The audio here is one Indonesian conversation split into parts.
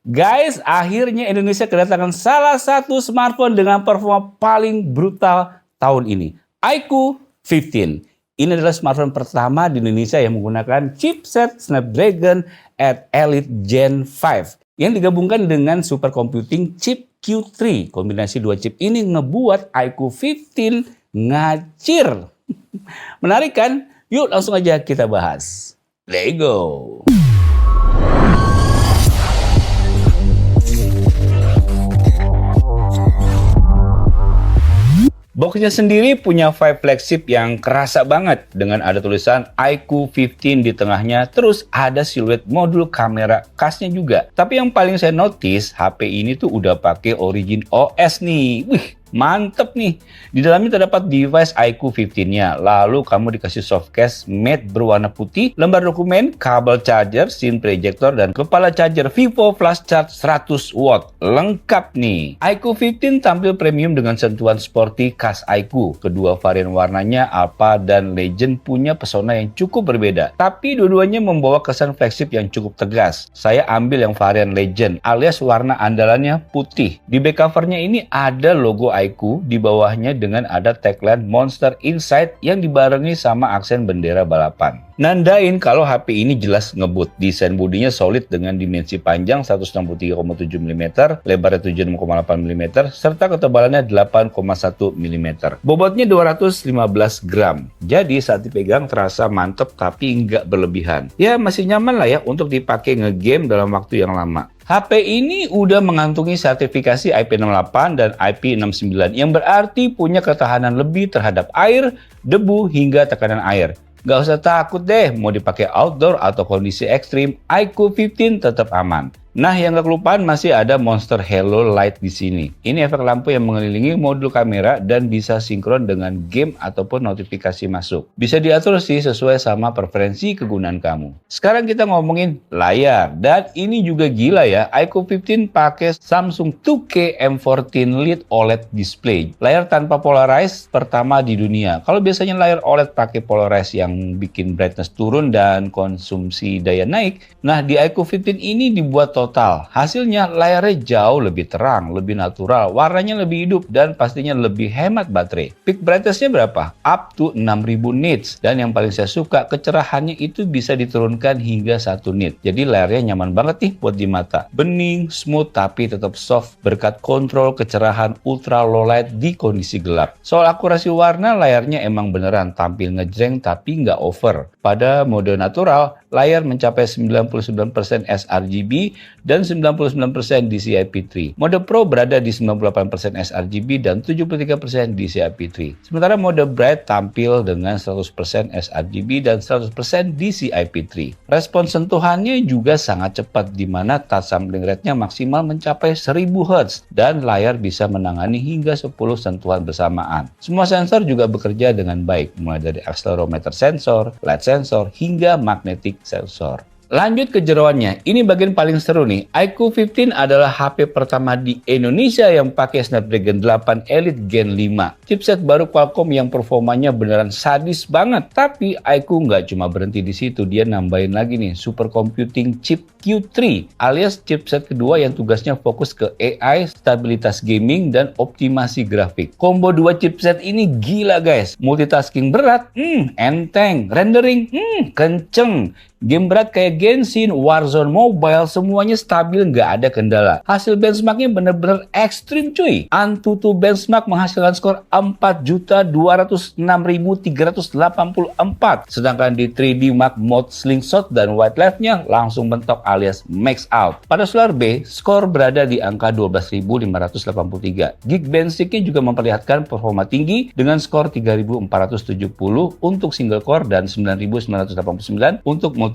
Guys, akhirnya Indonesia kedatangan salah satu smartphone dengan performa paling brutal tahun ini, iQOO 15. Ini adalah smartphone pertama di Indonesia yang menggunakan chipset Snapdragon 8 Elite Gen 5 yang digabungkan dengan supercomputing chip Q3. Kombinasi dua chip ini ngebuat iQOO 15 ngacir. Menarik kan? Yuk langsung aja kita bahas. Let's go! Boxnya sendiri punya vibe flagship yang kerasa banget dengan ada tulisan iQOO 15 di tengahnya, terus ada siluet modul kamera khasnya juga. Tapi yang paling saya notice, HP ini tuh udah pakai Origin OS nih. Wih, mantep nih. Di dalamnya terdapat device iQOO 15-nya. Lalu kamu dikasih softcase matte berwarna putih, lembar dokumen, kabel charger, scene projector, dan kepala charger Vivo Flash Charge 100 watt. Lengkap nih. iQOO 15 tampil premium dengan sentuhan sporty khas iQOO. Kedua varian warnanya, Alpha dan Legend, punya pesona yang cukup berbeda. Tapi dua-duanya membawa kesan flagship yang cukup tegas. Saya ambil yang varian Legend, alias warna andalannya putih. Di back covernya ini ada logo iQOO, di bawahnya dengan ada tagline Monster Inside yang dibarengi sama aksen bendera balapan. Nandain kalau HP ini jelas ngebut. Desain bodinya solid dengan dimensi panjang 163,7 mm, lebarnya 76,8 mm, serta ketebalannya 8,1 mm. Bobotnya 215 gram. Jadi saat dipegang terasa mantep tapi nggak berlebihan. Ya masih nyaman lah ya untuk dipakai ngegame dalam waktu yang lama. HP ini udah mengantungi sertifikasi IP68 dan IP69 yang berarti punya ketahanan lebih terhadap air, debu, hingga tekanan air. Gak usah takut deh, mau dipakai outdoor atau kondisi ekstrim, iQOO 15 tetap aman. Nah, yang gak kelupaan masih ada Monster Halo Light di sini. Ini efek lampu yang mengelilingi modul kamera dan bisa sinkron dengan game ataupun notifikasi masuk. Bisa diatur sih sesuai sama preferensi kegunaan kamu. Sekarang kita ngomongin layar, dan ini juga gila ya. iQOO 15 pakai Samsung 2K M14 Lite OLED display. Layar tanpa polarize pertama di dunia. Kalau biasanya layar OLED pakai polarize yang bikin brightness turun dan konsumsi daya naik, nah di iQOO 15 ini dibuat total. Hasilnya layarnya jauh lebih terang, lebih natural, warnanya lebih hidup, dan pastinya lebih hemat baterai. Peak brightness-nya berapa? Up to 6000 nits. Dan yang paling saya suka, kecerahannya itu bisa diturunkan hingga 1 nit. Jadi layarnya nyaman banget nih buat di mata. Bening, smooth, tapi tetap soft berkat kontrol kecerahan ultra low light di kondisi gelap. Soal akurasi warna, layarnya emang beneran tampil ngejreng tapi nggak over. Pada mode natural, layar mencapai 99% sRGB dan 99% DCI-P3. Mode Pro berada di 98% sRGB dan 73% DCI-P3. Sementara mode Bright tampil dengan 100% sRGB dan 100% DCI-P3. Respons sentuhannya juga sangat cepat, di mana touch sampling rate-nya maksimal mencapai 1000 Hz dan layar bisa menangani hingga 10 sentuhan bersamaan. Semua sensor juga bekerja dengan baik, mulai dari accelerometer sensor, light sensor, hingga magnetic sensor. Lanjut ke jeroannya, ini bagian paling seru nih. iQOO 15 adalah HP pertama di Indonesia yang pakai Snapdragon 8 Elite Gen 5. Chipset baru Qualcomm yang performanya beneran sadis banget. Tapi iQOO nggak cuma berhenti di situ, dia nambahin lagi nih supercomputing chip Q3 alias chipset kedua yang tugasnya fokus ke AI, stabilitas gaming, dan optimasi grafik. Combo dua chipset ini gila guys. Multitasking berat, enteng. Rendering, kenceng. Game berat kayak Genshin, Warzone Mobile, semuanya stabil, nggak ada kendala. Hasil benchmarknya bener-bener ekstrim cuy. Antutu benchmark menghasilkan skor 4.206.384. Sedangkan di 3D Mark mode Slingshot dan White Light-nya langsung mentok alias max out. Pada Solar B, skor berada di angka 12.583. Geekbench-nya juga memperlihatkan performa tinggi dengan skor 3.470 untuk single core dan 9.989 untuk multicore.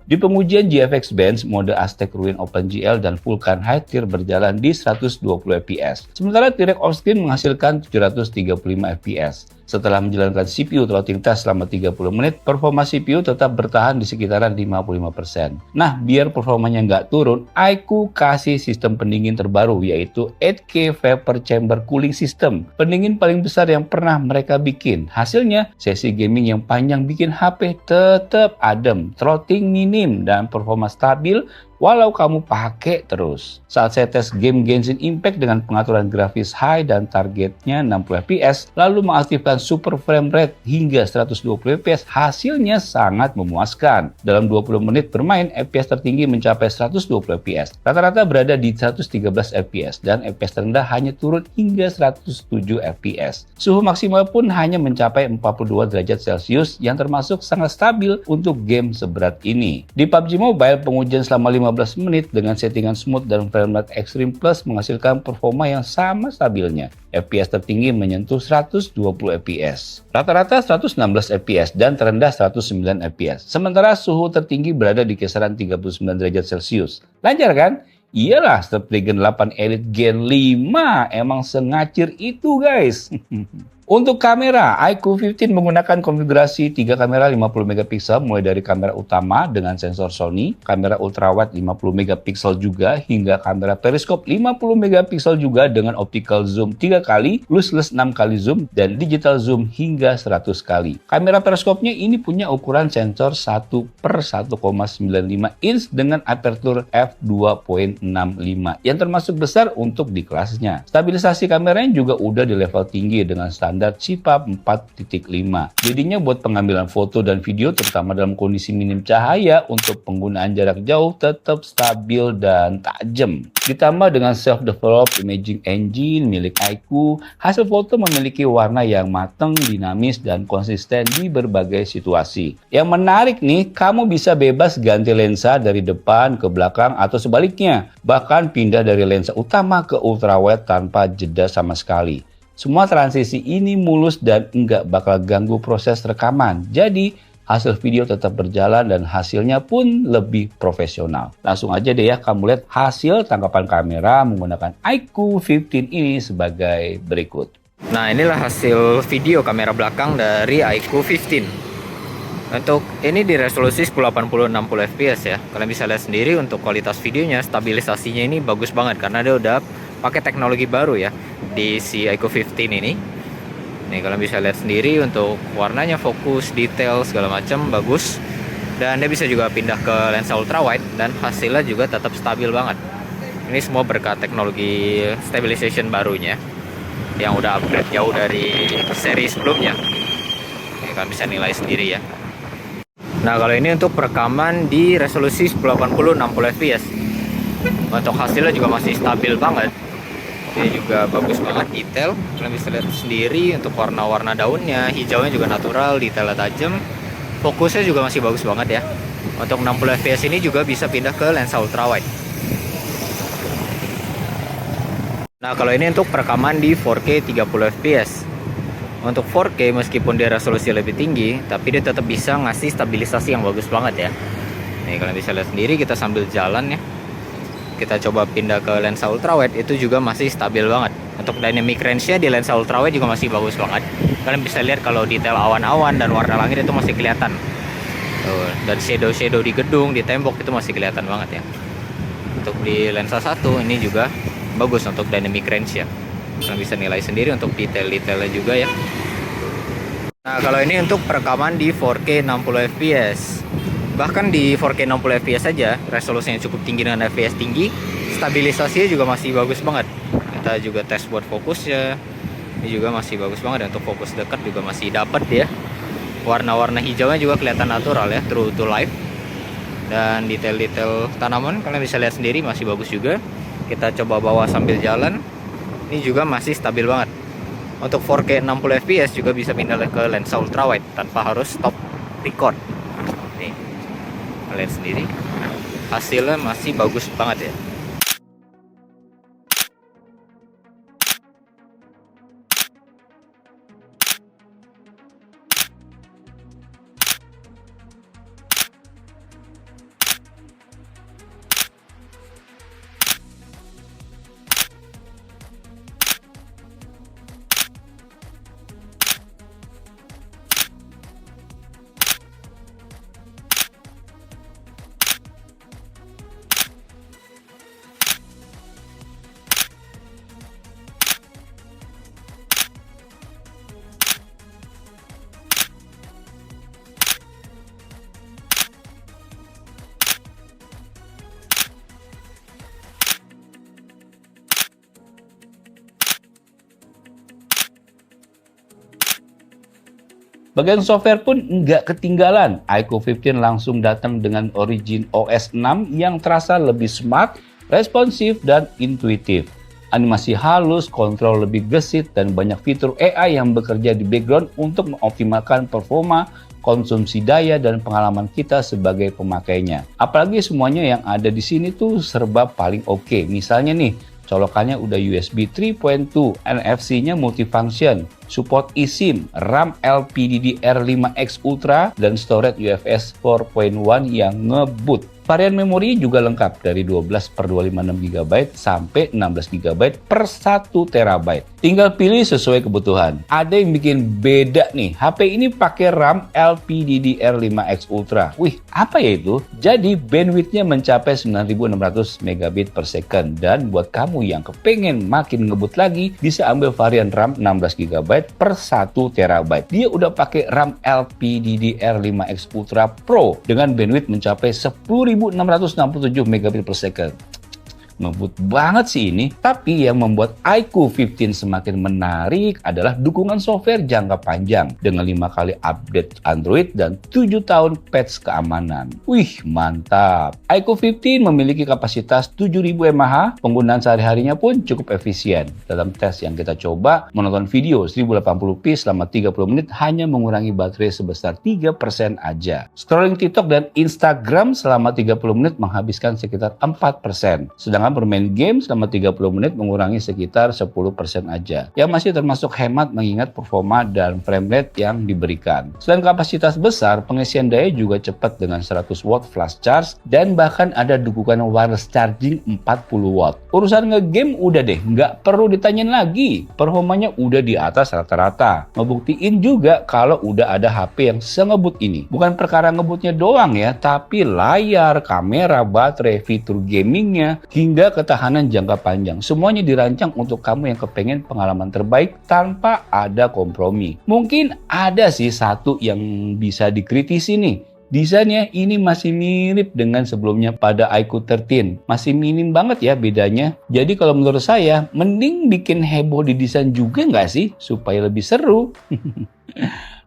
Di pengujian GFX Bench, mode Aztec Ruin OpenGL dan Vulkan High Tier berjalan di 120 fps. Sementara T-Rex on-screen menghasilkan 735 fps. Setelah menjalankan CPU throttling test selama 30 menit, performa CPU tetap bertahan di sekitaran 55%. Nah, biar performanya nggak turun, iQOO kasih sistem pendingin terbaru, yaitu 8K Vapor Chamber Cooling System. Pendingin paling besar yang pernah mereka bikin. Hasilnya, sesi gaming yang panjang bikin HP tetap adem, throttling minim, dan performa stabil walau kamu pakai terus. Saat saya tes game Genshin Impact dengan pengaturan grafis high dan targetnya 60 fps, lalu mengaktifkan super frame rate hingga 120 fps, hasilnya sangat memuaskan. Dalam 20 menit bermain, fps tertinggi mencapai 120 fps. Rata-rata berada di 113 fps dan fps terendah hanya turun hingga 107 fps. Suhu maksimal pun hanya mencapai 42 derajat Celcius yang termasuk sangat stabil untuk game seberat ini. Di PUBG Mobile, pengujian selama 15 menit dengan settingan smooth dan frame rate Extreme Plus menghasilkan performa yang sama stabilnya. FPS tertinggi menyentuh 120 fps. Rata-rata 116 fps dan terendah 109 fps. Sementara suhu tertinggi berada di kisaran 39 derajat Celcius. Lancar kan? Iyalah, Snapdragon 8 Elite Gen 5 emang sengacir itu guys. Untuk kamera, iQOO 15 menggunakan konfigurasi 3 kamera 50 megapiksel mulai dari kamera utama dengan sensor Sony, kamera ultrawide 50 megapiksel juga, hingga kamera periskop 50 megapiksel juga dengan optical zoom 3 kali, lossless 6 kali zoom, dan digital zoom hingga 100 kali. Kamera periskopnya ini punya ukuran sensor 1/1,95 inch dengan aperture f2.65 yang termasuk besar untuk di kelasnya. Stabilisasi kameranya juga udah di level tinggi dengan standar CPAP 4.5. Jadinya buat pengambilan foto dan video terutama dalam kondisi minim cahaya untuk penggunaan jarak jauh tetap stabil dan tajam. Ditambah dengan self-developed imaging engine milik iQOO, hasil foto memiliki warna yang matang, dinamis, dan konsisten di berbagai situasi. Yang menarik nih, kamu bisa bebas ganti lensa dari depan ke belakang atau sebaliknya, bahkan pindah dari lensa utama ke ultrawide tanpa jeda sama sekali. Semua transisi ini mulus dan nggak bakal ganggu proses rekaman. Jadi, hasil video tetap berjalan dan hasilnya pun lebih profesional. Langsung aja deh ya kamu lihat hasil tangkapan kamera menggunakan iQOO 15 ini sebagai berikut. Nah, inilah hasil video kamera belakang dari iQOO 15. Untuk ini di resolusi 1080 60 fps ya. Kalian bisa lihat sendiri untuk kualitas videonya, stabilisasinya ini bagus banget karena dia udah pakai teknologi baru ya di si iQOO 15 ini. Nih kalian bisa lihat sendiri untuk warnanya, fokus, detail segala macam bagus. Dan dia bisa juga pindah ke lensa ultrawide dan hasilnya juga tetap stabil banget. Ini semua berkat teknologi stabilization barunya yang udah upgrade jauh dari seri sebelumnya. Nih, kalian bisa nilai sendiri ya. Nah, kalau ini untuk perekaman di resolusi 1080 60 fps. Untuk hasilnya juga masih stabil banget. Ini juga bagus banget, detail. Kalian bisa lihat sendiri untuk warna-warna daunnya, hijaunya juga natural, detailnya tajam. Fokusnya juga masih bagus banget ya. Untuk 60 fps ini juga bisa pindah ke lensa ultrawide. Nah, kalau ini untuk perekaman di 4K 30 fps. Untuk 4K meskipun dia resolusi lebih tinggi, tapi dia tetap bisa ngasih stabilisasi yang bagus banget ya. Nih kalian bisa lihat sendiri, kita sambil jalan ya. Kita coba pindah ke lensa ultrawide, itu juga masih stabil banget. Untuk dynamic range-nya di lensa ultrawide juga masih bagus banget. Kalian bisa lihat kalau detail awan-awan dan warna langit itu masih kelihatan. Tuh, dan shadow-shadow di gedung, di tembok itu masih kelihatan banget ya. Untuk di lensa 1 ini juga bagus untuk dynamic range ya. Kalian bisa nilai sendiri untuk detail-detailnya juga ya. Nah, kalau ini untuk perekaman di 4K 60 fps. Bahkan di 4K 60 fps saja, resolusinya cukup tinggi dengan fps tinggi, stabilisasinya juga masih bagus banget. Kita juga tes buat fokusnya, ini juga masih bagus banget. Untuk fokus dekat juga masih dapat ya. Warna-warna hijaunya juga kelihatan natural ya, true to life. Dan detail-detail tanaman kalian bisa lihat sendiri masih bagus juga. Kita coba bawa sambil jalan, ini juga masih stabil banget. Untuk 4K 60 fps juga bisa pindah ke lensa ultrawide tanpa harus stop record. Nih, kalian sendiri hasilnya masih bagus banget ya. Bagian software pun nggak ketinggalan. iQOO 15 langsung datang dengan Origin OS 6 yang terasa lebih smart, responsif, dan intuitif. Animasi halus, kontrol lebih gesit, dan banyak fitur AI yang bekerja di background untuk mengoptimalkan performa, konsumsi daya, dan pengalaman kita sebagai pemakainya. Apalagi semuanya yang ada di sini tuh serba paling oke. Misalnya nih, colokannya udah USB 3.2, NFC-nya multifunction, support eSIM, RAM LPDDR5X Ultra, dan storage UFS 4.1 yang ngebut. Varian memori juga lengkap dari 12/256 GB sampai 16 GB per 1 TB. Tinggal pilih sesuai kebutuhan. Ada yang bikin beda nih, HP ini pakai RAM LPDDR5X Ultra. Wih, apa ya itu? Jadi bandwidth-nya mencapai 9600 megabit per second. Dan buat kamu yang kepengen makin ngebut lagi, bisa ambil varian RAM 16 GB per 1 TB. Dia udah pakai RAM LPDDR5X Ultra Pro dengan bandwidth mencapai 10.667 megabit per second. Ngebut banget sih ini. Tapi yang membuat iQOO 15 semakin menarik adalah dukungan software jangka panjang dengan 5 kali update Android dan 7 tahun patch keamanan. Wih, mantap. iQOO 15 memiliki kapasitas 7.000 mAh, penggunaan sehari-harinya pun cukup efisien. Dalam tes yang kita coba, menonton video 1080p selama 30 menit hanya mengurangi baterai sebesar 3% aja. Scrolling TikTok dan Instagram selama 30 menit menghabiskan sekitar 4%. Sedangkan bermain game selama 30 menit mengurangi sekitar 10% aja. Yang masih termasuk hemat mengingat performa dan frame rate yang diberikan. Selain kapasitas besar, pengisian daya juga cepat dengan 100 watt flash charge dan bahkan ada dukungan wireless charging 40 watt. Urusan ngegame udah deh, nggak perlu ditanyain lagi. Performanya udah di atas rata-rata. Ngebuktiin juga kalau udah ada HP yang sengebut ini. Bukan perkara ngebutnya doang ya, tapi layar, kamera, baterai, fitur gamingnya, hingga ketahanan jangka panjang. Semuanya dirancang untuk kamu yang kepengen pengalaman terbaik tanpa ada kompromi. Mungkin ada sih satu yang bisa dikritisi nih. Desainnya ini masih mirip dengan sebelumnya pada iQOO 13. Masih minim banget ya bedanya. Jadi kalau menurut saya, mending bikin heboh di desain juga nggak sih? Supaya lebih seru.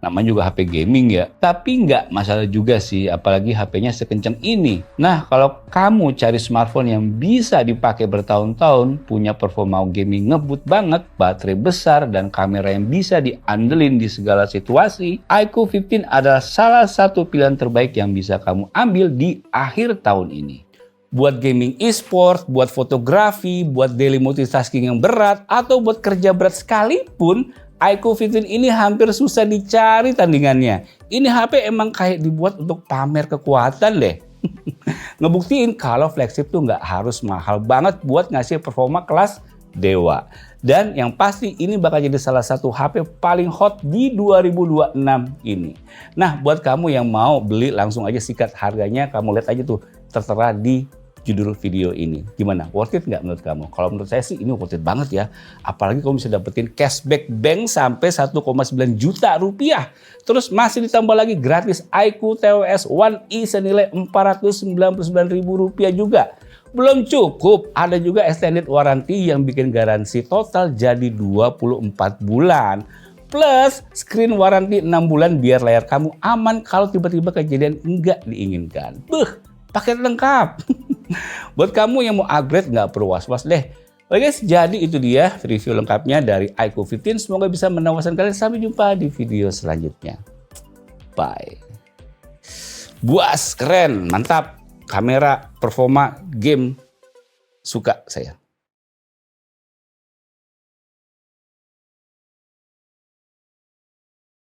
Namanya juga HP gaming ya. Tapi nggak masalah juga sih, apalagi HP-nya sekencang ini. Nah, kalau kamu cari smartphone yang bisa dipakai bertahun-tahun, punya performa gaming ngebut banget, baterai besar, dan kamera yang bisa diandelin di segala situasi, iQOO 15 adalah salah satu pilihan terbaik yang bisa kamu ambil di akhir tahun ini. Buat gaming e-sport, buat fotografi, buat daily multitasking yang berat, atau buat kerja berat sekalipun, iQOO 15 ini hampir susah dicari tandingannya. Ini HP emang kayak dibuat untuk pamer kekuatan deh. Ngebuktiin kalau flagship tuh nggak harus mahal banget buat ngasih performa kelas dewa. Dan yang pasti ini bakal jadi salah satu HP paling hot di 2026 ini. Nah, buat kamu yang mau beli langsung aja sikat harganya, kamu lihat aja tuh tertera di judul video ini. Gimana? Worth it nggak menurut kamu? Kalau menurut saya sih ini worth it banget ya. Apalagi kamu bisa dapetin cashback bank sampai 1,9 juta rupiah. Terus masih ditambah lagi gratis iQOO tvOS One E senilai Rp499.000 juga. Belum cukup, ada juga extended warranty yang bikin garansi total jadi 24 bulan. Plus screen warranty 6 bulan biar layar kamu aman kalau tiba-tiba kejadian nggak diinginkan. Paket lengkap. Buat kamu yang mau upgrade nggak perlu was-was deh. Oke guys, jadi itu dia review lengkapnya dari iQOO 15. Semoga bisa menawarkan kalian. Sampai jumpa di video selanjutnya. Bye. Buas, keren, mantap. Kamera, performa, game, suka saya.